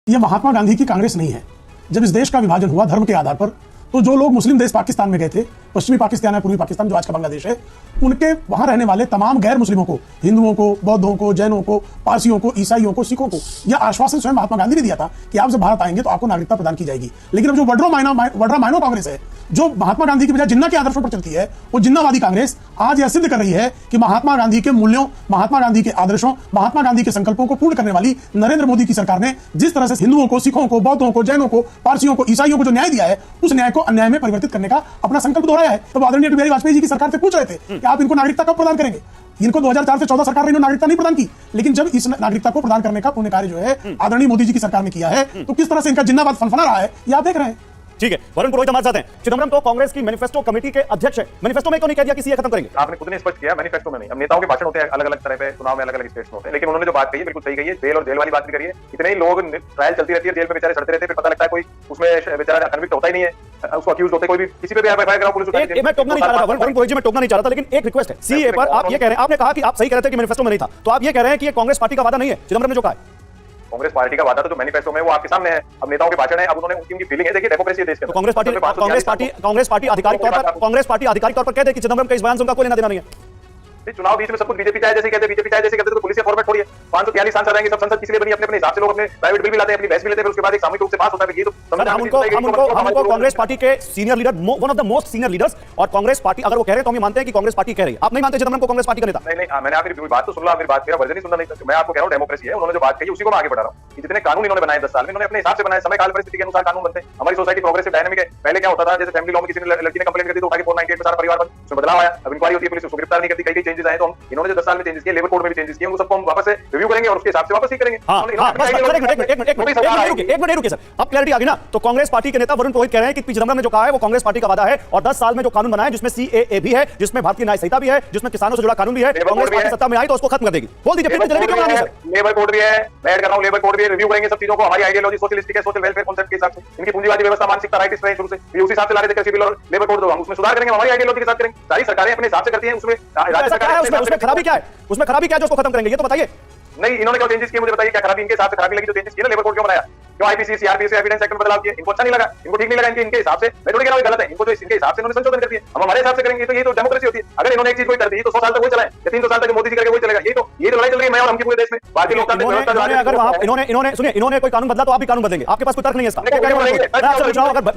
यह महात्मा गांधी की कांग्रेस नहीं है। जब इस देश का विभाजन हुआ धर्म के आधार पर, तो जो लोग मुस्लिम देश पाकिस्तान में गए थे, पश्चिमी पाकिस्तान है, पूर्वी पाकिस्तान जो आज का बांग्लादेश है, उनके वहां रहने वाले तमाम गैर मुस्लिमों को, हिंदुओं को, बौद्धों को, जैनों को, पारसियों को, ईसाइयों को, सिखों को यह आश्वासन स्वयं महात्मा गांधी ने दिया था कि आप जब भारत आएंगे तो आपको नागरिकता प्रदान की जाएगी। लेकिन अब जो वड्रा माइनो कांग्रेस है, जो महात्मा गांधी की बजाय जिन्ना के आदर्शों पर चलती है, वो जिन्नावादी कांग्रेस आज यह सिद्ध कर रही है कि महात्मा गांधी के मूल्यों, महात्मा गांधी के आदर्शों, महात्मा गांधी के संकल्पों को पूर्ण करने वाली नरेंद्र मोदी की सरकार ने जिस तरह से हिंदुओं को, सिखों को, बौद्धों को, जैनों को, पारसियों को, ईसाइयों को जो न्याय दिया है, उस न्याय को अन्याय में परिवर्तित करने का अपना संकल्प दोहराया है। तो आदरणीय अटल बिहारी वाजपेयी जी की सरकार से पूछ रहे थे कि आप इनको नागरिकता कब प्रदान करेंगे। इनको 2004 से 14 सरकार ने नागरिकता नहीं प्रदान की, लेकिन जब इस नागरिकता को प्रदान करने का पुण्य कार्य जो है आदरणीय मोदी जी की सरकार ने किया है, तो किस तरह से इनका जिन्नाबाद फनफना रहा है, ये आप देख रहे हैं। ठीक है, वरुण पुरोहित हमारे साथ हैं। चिदंबरम तो कांग्रेस की मैनिफेस्टो कमेटी के अध्यक्ष है। मैनिफेस्टो में क्यों नहीं कह दिया कि सीए खत्म करेंगे? आपने खुद ने स्पष्ट किया, मैनिफेस्टो में नहीं। अब नेताओं के भाषण होते हैं अलग अलग तरह पे, चुनाव में अलग अलग स्टेट्स में होते हैं, लेकिन उन्होंने जो बात कही है बिल्कुल सही कही है। जेल और जेल वाली बात भी करी है। इतने ही लोग ट्रायल चलती रहती है, जेल में बेचारे सड़ते रहते हैं, फिर पता लगता है कोई उसमें बेचारा कन्विक्ट होता ही नहीं है, उसको अक्यूज होते कोई भी, किसी पे भी एफआईआर कराओ पुलिस उठाएगी। मैं टोकना नहीं चाह रहा था वरुण पुरोहित जी, मैं टोकना नहीं चाह रहा था, लेकिन एक रिक्वेस्ट है सीए पर। आप ये कह रहे हैं, आपने कहा कि आप सही कह रहे थे कि मैनिफेस्टो में नहीं था, तो आप ये कह रहे हैं कि ये कांग्रेस पार्टी का वादा नहीं है चिदंबरम ने जो कहा है। कांग्रेस पार्टी का वादा तो जो मैनिफेस्टो में वो आपके सामने है। अब नेताओं के भाषण है, अब उन्होंने उनकी फीलिंग है। देखिए डेमोक्रेसी है देश के, तो कांग्रेस पार्टी आधिकारिक तौर पर कह दे कि चिदंबरम के इस बयान से उनका कोई लेना देना नहीं है। चुनाव बीच में सब कुछ बीजेपी चाहे जैसे कहते, बीजेपी चाहे जैसे कहते, तो पुलिस के फॉर्मेट थोड़ी है। 543 सांसद रहेंगे, सब संसद किसी बनी अपने हिसाब से, लोग अपने प्राइवेट बिल भी लाते हैं, अपनी बहस भी लेते हैं, फिर उसके बाद एक सामूहिक रूप से पास होता है। ये तो हमको कांग्रेस पार्टी के senior leader, one of the most senior leaders, और कांग्रेस पार्टी अगर वो कह रहे हैं तो हम मानते हैं कि कांग्रेस पार्टी कह रही है। आप नहीं मानते चिदंबरम को कांग्रेस पार्टी का नेता? नहीं, मैंने आपकी बात तो सुन लो, मेरी बात मेरा वर्जन ही सुनना नहीं। मैं आपको कह रहा हूं डेमोक्रेसी है, उन्होंने जो बात कही उसी को मैं आगे बढ़ा रहा हूं। जितने कानून इन्होंने बनाए 10 साल में, इन्होंने अपने हिसाब से बनाए, समय काल परिस्थिति के अनुसार कानून बनते हैं। हमारी सोसाइटी प्रोग्रेसिव डायनामिक है। पहले क्या होता था, जैसे फैमिली लॉ में किसी ने लड़की ने कंप्लेंट कर दी तो उठा के 498 में सारा परिवार बंद, उसमें बदलाव आया। अब इंक्वायरी होती है, पुलिस उसको गिरफ्तार नहीं करती, कई चेंजेस आए। तो हम इन्होंने 10 साल में चेंजेस किए, लेबर कोड में भी चेंजेस किए, उन सबको हम वापस से रिव्यू करेंगे और उसके हिसाब से वापस ही करेंगे। एक मिनट रुकिए सर, अब क्लैरिटी आ गई ना। तो कांग्रेस पार्टी के नेता वरुण पुरोहित कह रहे हैं कि पी चिदंबरम ने जो कहा है वो कांग्रेस पार्टी का वादा है, और 10 साल में जो कानून बनाया जिसमें सीएए भी है, जिसमें भारतीय न्याय संहिता भी है, जिसमें किसानों से जुड़ा कानून भी है, कांग्रेस पार्टी सत्ता में आई तो उसको खत्म कर देगी। बोल दीजिए फिर जल्दी क्यों बना रहे हैं सर? लेबर कोड भी है, मैं ऐड कर रहा हूं, लेबर कोड भी रिव्यू करेंगे सब चीजों को। हमारी आइडियोलॉजी सोशलिस्टिक है, सोशल वेलफेयर कांसेप्ट के हिसाब से, इनकी पूंजीवादी व्यवस्था, मानसिकता, राइट्स रहे शुरू से, ये उसी हिसाब से ला रहे थे। कृषि बिल और लेबर कोड, हम उसमें सुधार करेंगे, हमारी आइडियोलॉजी के साथ करेंगे। सारी सरकारें अपने हिसाब से करती हैं, उसमें राज्य सरकार उसमें खराबी क्या है? उसमें खराबी क्या है जो उसको खत्म करेंगे, ये तो बताइए। नहीं, इन्होंने क्या चेंजेस किए मुझे बताइए, क्या खराबी इनके हिसाब से खराबी लगी जो चेंजेस किए ना, लेबर कोड क्यों बनाया, क्यों आईपीसी सीआरपीसी से एविडेंस एक्ट में बदलाव किए, इनको अच्छा नहीं लगा, इनको ठीक नहीं लगा, इनके हिसाब से। मैं थोड़ी कह रहा हूं गलत है, इनको जो इनके हिसाब से इन्होंने संशोधन कर दिए, हम हमारे हिसाब से करेंगे। तो ये तो डेमोक्रेसी होती है। अगर इन्होंने एक चीज कोई कर दी तो 100 साल तक वही चलाए, या 300 साल तक मोदी जी करके वही चलेगा। ये तो लड़ाई चल रही है मैं और हमके पूरे देश में। भारतीय लोकतांत्रिक व्यवस्था अगर इन्होंने कोई कानून बदला तो आप भी कानून बदलेंगे, आपके पास कोई तर्क नहीं है इसका? अगर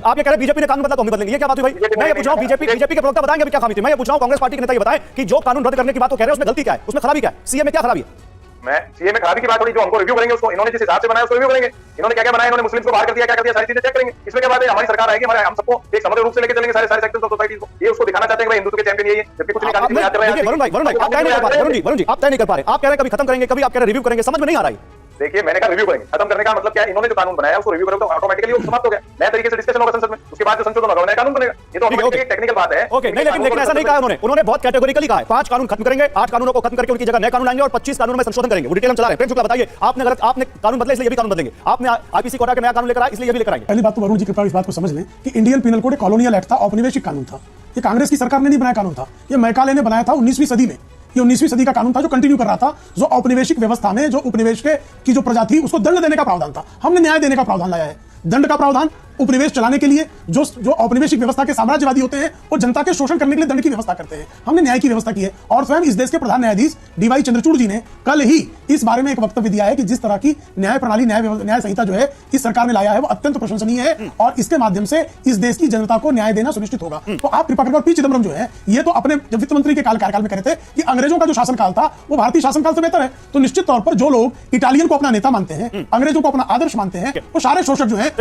आप ये कह रहे बीजेपी ने कानून बदला तो हम बदलेंगे, ये क्या बात हुई भाई? मैं ये पूछ रहा हूं, बीजेपी के प्रवक्ता बताएंगे क्या खामी थी? मैं ये पूछ रहा हूं कांग्रेस पार्टी के नेता ये बताएं कि जो कानून रद्द करने की बात वो कह रहे हैं उसमें गलती क्या है, उसमें खराबी क्या है, सीए में क्या खराबी है? मैं सीए में खराबी की बात थोड़ी, जो हमको रिव्यू करेंगे उसको, इन्होंने जिस हिसाब से बनाया उसको रिव्यू करेंगे। इन्होंने क्या क्या बनाया, इन्होंने मुस्लिम्स को बाहर कर दिया, क्या कर दिया, सारी चीजें चेक करेंगे। इसमें क्या बात है, हमारी सरकार आएगी, हमारे हम सबको एक समग्र रूप से लेके चलेंगे, सारे सेक्टर्स ऑफ सोसाइटी को। ये उसको दिखाना चाहते हैं कि हिंदुत्व के चैंपियन यही है, जबकि कुछ नहीं कर रहे हैं। वरुण भाई आप तय नहीं कर पा रहे। वरुण जी आप तय नहीं कर पा रहे। आप कह रहे हैं कभी खत्म करेंगे, कभी आप कह रहे हैं रिव्यू करेंगे, समझ में नहीं आ रहा है। देखिए मैंने कहा रिव्यू करेंगे, खत्म करने का मतलब क्या है, इन्होंने जो कानून बनाया उसको रिव्यू करोगे तो ऑटोमेटिकली वो समाप्त हो गया। नए तरीके से डिस्कशन होगा संसद में, उसके बाद जो संशोधन होगा नया कानून बनेगा। ये तो एक टेक्निकल बात है। ओके, नहीं लेकिन ऐसा नहीं कहा उन्होंने बहुत कैटेगोरिकली कहा है 5 कानून खत्म करेंगे, 8 कानूनों को खत्म करके उनकी जगह नए कानून लाएंगे और 25 कानूनों में संशोधन करेंगे। वो डिटेल हम चला रहे हैं। प्रेम शुक्ला बताइए, आपने कानून बदले इसलिए ये भी कानून बदलेंगे, आपने आईपीसी कोटा का नया कानून लेकर आए इसलिए ये भी लेकर आएंगे। पहली बात तो वरुण जी कृपया इस बात को समझ लें कि इंडियन पिनल कोड एक कॉलोनियल एक्ट था, औपनिवेशिक कानून था। ये कांग्रेस की सरकार ने नहीं बनाया कानून था, ये मैकाले ने बनाया था 19वीं सदी में। ये 19वीं सदी का कानून था जो कंटिन्यू कर रहा था, जो औपनिवेशिक व्यवस्था में जो उपनिवेश की जो प्रजा थी उसको दंड देने का प्रावधान था। हमने न्याय देने का प्रावधान लाया है। दंड का प्रावधान उपनिवेश चलाने के लिए, जो औपनिवेशिक व्यवस्था के साम्राज्यवादी होते हैं वो जनता के शोषण करने के लिए दंड की व्यवस्था करते हैं। हमने न्याय की व्यवस्था की है। और स्वयं इस देश के प्रधान न्यायाधीश डीवाई चंद्रचूड़ जी ने कल ही इस बारे में एक वक्तव्य दिया है कि जिस तरह की न्याय प्रणाली, न्याय संहिता जो है इस सरकार ने लाया है वो अत्यंत प्रशंसनीय है और इसके माध्यम से इस देश की जनता को न्याय देना सुनिश्चित होगा। तो आप कृपा करके, पी चिदंबरम जो है ये तो अपने जब वित्त मंत्री के कार्यकाल में कह रहे थे कि अंग्रेजों का जो शासनकाल था वो भारतीय शासनकाल से बेहतर है। तो निश्चित तौर पर जो लोग इटालियन को अपना नेता मानते हैं, अंग्रेजों को अपना आदर्श मानते हैं, वो सारे शोषक जो है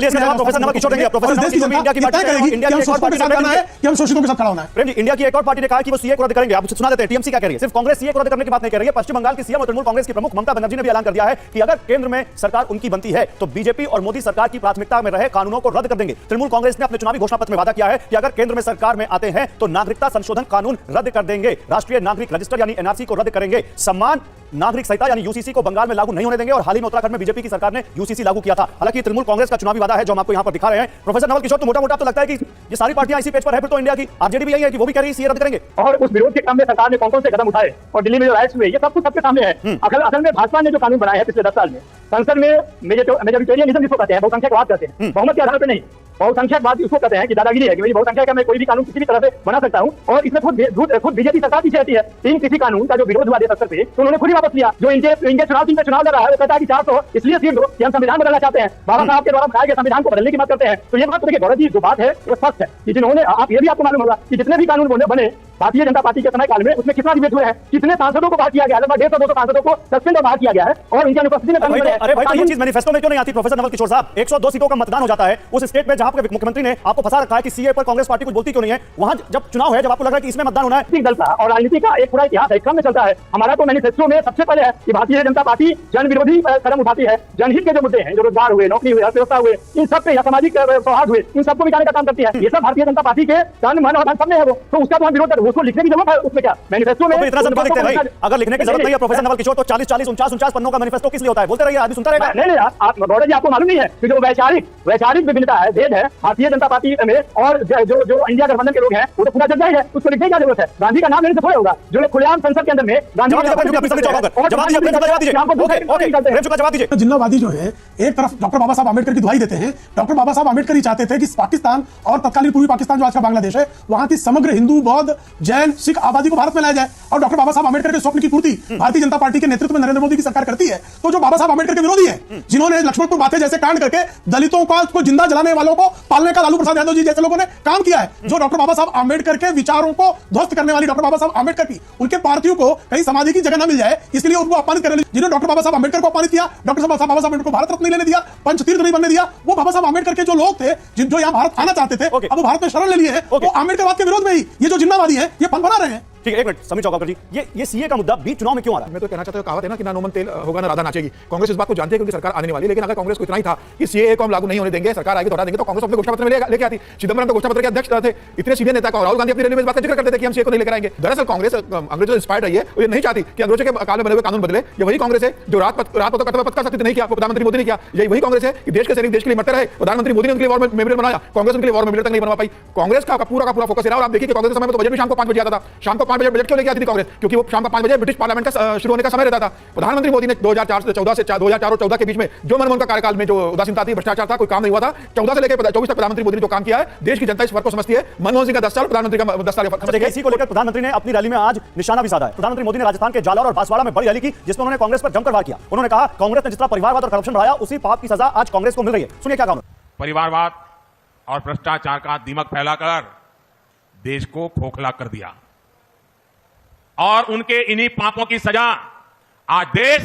इंडिया की एक और पार्टी ने कहा कि वो सीए को रद्द करेंगे। आप सुना देते हैं टीएमसी क्या कह रही है। सिर्फ कांग्रेस सीए को रद्द करने की बात नहीं कर रही है, पश्चिम बंगाल की सीएम और तृणमूल कांग्रेस की प्रमुख ममता बनर्जी ने भी ऐलान कर दिया है कि अगर केंद्र में सरकार उनकी बनती है तो बीजेपी और मोदी सरकार की प्राथमिकता में रहे कानूनों को रद्द कर देंगे। तृणमूल कांग्रेस ने अपने चुनावी घोषणा पत्र में वादा किया है कि अगर केंद्र में सरकार में आते हैं तो नागरिकता संशोधन कानून रद्द कर देंगे, राष्ट्रीय नागरिक रजिस्टर यानी एनआरसी को रद्द करेंगे, सम्मान नागरिक संहिता यानी यूसीसी को बंगाल में लागू नहीं होने देंगे और हाल ही में उत्तराखंड में बीजेपी की सरकार ने यूसीसी लागू किया था। हालांकि तृणमूल कांग्रेस का चुनावी वादा है जो हम आपको यहां पर दिखा रहे हैं। प्रोफेसर नवल किशोर, तो मोटा-मोटा तो लगता है कि ये सारी पार्टियां इसी पेज पर है फिर तो इंडिया की। आरजेडी भी यही है कि वो भी कह रही है सीए रद्द करेंगे। और उस विरोध के क्रम में सरकार ने कौन-कौन से कदम उठाए और दिल्ली में जो राइट्स हुए, ये सब कुछ सबके सामने है। असल में भाजपा ने जो कानून बनाया है पिछले 10 साल में, संसद में मेजोरिटेरियनिज्म जिसको कहते हैं, बहुसंख्यकवाद कहते हैं, बहुमत के आधार पर नहीं, बहुसंख्यकवाद उसको कहते हैं कि दादागिरी है कि बहुसंख्या का मैं कोई भी कानून किसी भी तरह से बना सकता हूं। और इसमें खुद बीजेपी सरकार पीछे रहती है। इन किसी कानून का जो विरोध हुआ देश स्तर पे, तो उन्होंने खुद ही वापस लिया। जो इनके चुनाव लड़ रहा है वो कहता है कि 400 इसलिए सीट दो कि हम संविधान बदलना चाहते हैं, बाबा साहब के द्वारा बनाए गए संविधान को बदलने की बात करते हैं। तो ये बात देखिए गौरव जी, जो बात है वो स्पष्ट है कि जिन्होंने, आप ये भी आपको मालूम होगा कि जितने भी कानून बने भारतीय जनता पार्टी के समय काल में, उसमें कितना डिबेट हुए हैं, कितने सांसदों को बाहर किया गया, लगभग 150-200 सांसदों को सस्पेंड और बाहर किया गया है और उनकी अनुपस्थिति में अरे भाई, तो ये चीज मैनिफेस्टो में क्यों नहीं आती प्रोफेसर नवल किशोर साहब? 102 सीटों का मतदान हो जाता है उस स्टेट में जहां पर मुख्यमंत्री ने आपको फंसा रखा है कि सीए पर कांग्रेस पार्टी कुछ बोलती क्यों नहीं है। वहां जब चुनाव है, जब आपको लग रहा है कि इसमें मतदान होना है, दल का और राजनीति का एक पूरा इतिहास है, क्रम में चलता है। हमारा तो मैनिफेस्टो में सबसे पहले है कि भारतीय जनता पार्टी जन विरोधी कदम उठाती है। जनहित के जो मुद्दे हैं, जो रोजगार हुए, नौकरी हुई, अर्थव्यवस्था हुए, इन सब पे, या सामाजिक सौहार्द हुए, इन सबको मिटाने का काम करती है। ये सब भारतीय जनता पार्टी के तन मन और धन सब में है वो, तो उसका तो हम विरोध करते हैं। उसको लिखने की जरूरत है उसमें क्या मैनिफेस्टो में इतना सब लिखते हैं भाई? अगर लिखने की जरूरत नहीं है प्रोफेसर नवल किशोर, तो 40-40, 49-49 पन्नों का मैनिफेस्टो किस लिए होता है? बोलते रहिए, आदमी सुनता रहेगा। नहीं, आप गौरव जी, आपको मालूम नहीं है कि जो वैचारिक विभिन्नता है, भेद है भारतीय जनता पार्टी में और जो इंडिया गठबंधन के लोग हैं, वो तो पूरा जग जाहिर है। उसको लिखने की क्या जरूरत है? गांधी का नाम लेने से थोड़ा होगा। जो लोग खुलेआम संसद के अंदर में गांधी जिन्नावादी जो है, एक तरफ डॉक्टर बाबा साहब आम्बेडकर की दुहाई देते हैं। डॉक्टर बाबा साहब आम्बेडकर ही चाहते थे कि पाकिस्तान और तत्कालीन पूर्वी पाकिस्तान जो आज का बांग्लादेश है, वहां की समग्र हिंदू, बौद्ध, जैन, सिख आबादी को भारत में लाया जाए। और डॉक्टर बाबा साहब आम्बेडकर के स्वप्न की पूर्ति भारतीय जनता पार्टी के नेतृत्व में नरेंद्र मोदी की सरकार करती है। तो जो बाबा साहब आम्बेडकर के विरोधी है, जिन्होंने लक्ष्मणपुर बातें जैसे कांड करके दलितों को जिंदा जलाने वालों को पालने का लालू प्रसाद यादव जी जैसे लोगों ने काम किया है, जो डॉक्टर बाबा साहब आम्बेडकर के विचारों को ध्वस्त करने वाली डॉक्टर बाबा साहब आम्बेडकर की, उनके पार्थिव को कहीं समाधि की जगह न मिल जाए, इसलिए उनको अपमानित करने, जिन्होंने डॉक्टर बाबा साहब आम्बेडकर को अपमानित किया, डॉक्टर बाबा साहब आम्बेडकर को भारत रत्न नहीं लेने दिया, पंचतीर्थ नहीं बनने दिया, वो बाबा साहब आम्बेडकर के जो लोग थे, जो यहाँ भारत आना चाहते थे, अब वो भारत में शरण ले लिए हैं, वो आम्बेडकरवाद के विरोध में ही ये जो जिन्नावादी है ये फनफना रहे हैं। ठीक है, एक मिनट समीर चौकाकर जी, ये सीए का मुद्दा बीच चुनाव में क्यों आ रहा है? मैं तो कहना चाहता हूं, कहावत है ना कि ना नोमन तेल होगा ना राधा नाचेगी। कांग्रेस इस बात को जानती है क्योंकि सरकार आने वाली है। लेकिन अगर कांग्रेस को इतना ही था कि सीए को हम लागू नहीं होने देंगे, सरकार आएगी तो हटा देंगे, तो कांग्रेस अपने घोषणा पत्र में लेके आती। चिदंबरम तो घोषणा पत्र के अध्यक्ष थे, इतने सीनियर नेता का, राहुल गांधी अपनी रैली में इस बात का जिक्र करते थे कि हम सीए को नहीं लेकर आएंगे। दरअसल कांग्रेस अंग्रेजों से इंस्पायर्ड रही है, वो ये नहीं चाहती कि अंग्रेजों के काल में बने हुए कानून बदले। ये वही कांग्रेस है जो रात को कर सकती थी, नहीं किया, प्रधानमंत्री मोदी ने किया। यही वही कांग्रेस है कि देश के सैनिक देश के लिए मरते रहे, प्रधानमंत्री मोदी ने उनके लिए वॉर मेमोरियल बनाया, कांग्रेस उनके लिए वॉर मेमोरियल तक नहीं बनवा पाई। कांग्रेस का पूरा फोकस रहा। और आप देखिए कि कांग्रेस के समय में तो बजट भी शाम को 5 बजे आता था। शाम को 5 बजे बजट क्यों लेके आती थी कांग्रेस? क्योंकि वो शाम को 5 बजे ब्रिटिश पार्लियामेंट का शुरू होने का समय रहता था। प्रधानमंत्री मोदी ने 2004 से 2004 और 14 के बीच में जो मनमोहन का कार्यकाल में जो उदासीनता थी, भ्रष्टाचार था, कोई काम नहीं हुआ था। 14 से लेकर 24 तक प्रधानमंत्री मोदी ने जो काम किया है, देश की जनता इस फर्क को समझती है। मनमोहन सिंह का 10 साल, प्रधानमंत्री का 10 साल। इसी को लेकर प्रधानमंत्री ने अपनी रैली में आज निशाना भी साधा है। प्रधानमंत्री मोदी ने राजस्थान के जालौर और बांसवाड़ा में बड़ी रैली की, जिसमें उन्होंने कांग्रेस पर जमकर वार किया। उन्होंने कहा कांग्रेस ने जिस तरह परिवारवाद और करप्शन बढ़ाया, उसी पाप की सजा आज कांग्रेस को मिल रही है। सुनिए क्या कहा। परिवारवाद और भ्रष्टाचार का दिमक फैलाकर देश को खोखला कर दिया और उनके इन्हीं पापों की सजा आज देश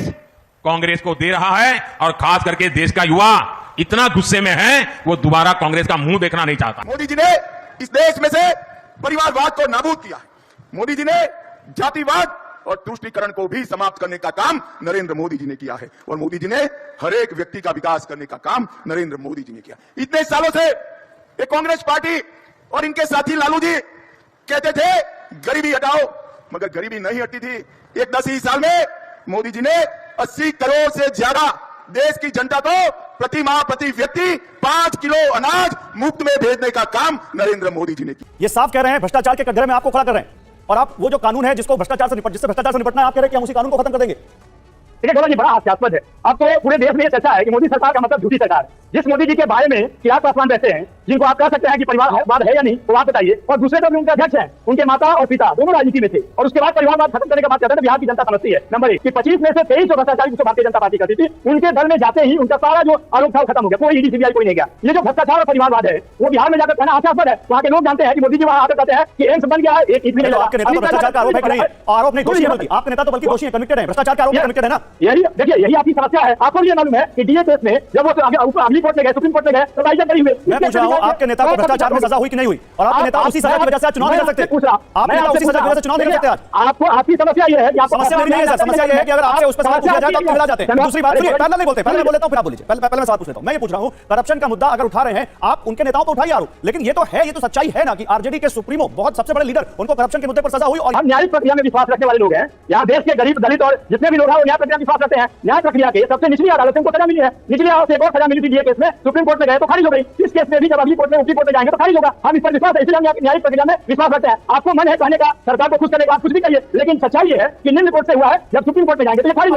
कांग्रेस को दे रहा है। और खास करके देश का युवा इतना गुस्से में है, वो दोबारा कांग्रेस का मुंह देखना नहीं चाहता। मोदी जी ने इस देश में से परिवारवाद को नाबूद किया है। मोदी जी ने जातिवाद और तुष्टीकरण को भी समाप्त करने का काम नरेंद्र मोदी जी ने किया है। और मोदी जी ने हर एक व्यक्ति का विकास करने का काम नरेंद्र मोदी जी ने किया। इतने सालों से ये कांग्रेस पार्टी और इनके साथी लालू जी कहते थे गरीबी हटाओ, मगर गरीबी नहीं हटती थी। एक 10 ही साल में मोदी जी ने 80 करोड़ से ज्यादा देश की जनता को प्रति माह प्रति व्यक्ति 5 किलो अनाज मुफ्त में भेजने का काम नरेंद्र मोदी जी ने किया। ये साफ कह रहे हैं भ्रष्टाचार के कटघरे में आपको खड़ा कर रहे हैं, और आप वो जो कानून है जिससे भ्रष्टाचार से निपटना है, आप कह रहे हैं कि हम उसी कानून को खत्म कर देंगे। देखिए गौरव जी, बड़ा हास्यास्पद है। अब तो पूरे देश में ये चर्चा है कि मोदी सरकार का मतलब झूठी सरकार है। जिस मोदी जी के बारे में चिराग पासवान बैठते हैं, जिनको आप कह सकते हैं कि परिवारवाद है या नहीं, तो आप बताइए। और दूसरे तो उनके अध्यक्ष हैं, उनके माता और पिता दोनों राजनीति में थे, और उसके बाद परिवारवाद खत्म करने का बात करते हैं। बिहार की जनता समझती है नंबर 1 कि 25 में से 23 जो भ्रष्टाचारी जिसको भारतीय जनता पार्टी करती थी, उनके दल में जाते ही उनका सारा जो आरोप था खत्म हो गया। कोई ईडी सीबीआई कोई नहीं गया। ये जो भ्रष्टाचार और परिवारवाद है, वो बिहार में जाकर कहना हास्यास्पद है। वहां के लोग जानते हैं कि मोदी जी वहां आकर कहते हैं कि एम्स बन गया है, एक ईट भी नहीं लगा। आपके नेता तो भ्रष्टाचार का आरोप है कि नहीं? आरोप नहीं, दोषी है। बल्कि आपके नेता तो बल्कि दोषी है, कन्विक्टेड है, भ्रष्टाचार का आरोप कन्विक्टेड है ना। यही देखिए, यही आपकी समस्या है। आपको ये मालूम है कि डीए केस में जब वो अगली कोर्ट में गए, सुप्रीम कोर्ट में गए, तो राइजर करी हुई। मैं पूछ रहा हूं आपके नेता को भ्रष्टाचार में सजा हुई कि नहीं हुई, और आपके नेता उसी सजा की वजह से आज चुनाव नहीं लड़ सकते। आपके नेता उसी सजा की वजह से चुनाव नहीं लड़ सकते आज। आपको आपकी समस्या ये है कि आपको समस्या मेरी नहीं है सर, समस्या ये है कि अगर आपसे उस पर सवाल पूछा जाए तो आप मिला जाते हैं। दूसरी बात सुनिए, पहले नहीं बोलते, पहले मैं बोल लेता हूं फिर आप बोलिए। पहले मैं सवाल पूछ लेता हूं। मैं ये पूछ रहा हूं, करप्शन का मुद्दा अगर उठा रहे हैं आप, उनके नेताओं पर उठाइए आरोप, लेकिन ये तो है, ये तो सच्चाई है ना कि आरजेडी के सुप्रीमो, बहुत सबसे बड़े लीडर, उनको करप्शन के मुद्दे पर सजा हुई। और हम न्यायिक प्रक्रिया में विश्वास रखने वाले लोग हैं। यहाँ देश के गरीब, दलित और जितने भी लोग हैं वो न्याय प्रक्रिया में विश्वास रखते हैं। न्याय प्रक्रिया के सबसे निचली अदालत से उनको सजा मिली है। निचली अदालत से एक और सजा मिली थी डीए केस में, सुप्रीम कोर्ट में गए तो खारिज हो गई। इस केस में भी जब अगली कोर्ट में, ऊपरी कोर्ट में जाएंगे तो खारिज होगा। हम इस पर विश्वास है, इसलिए हम न्यायिक प्रक्रिया में विश्वास रखते हैं। आपको मन है कहने का, सरकार को खुश करने का, आप कुछ भी कहिए, लेकिन सच्चाई ये है कि निम्न कोर्ट से हुआ है, जब सुप्रीम कोर्ट में जाएंगे तो ये खारिज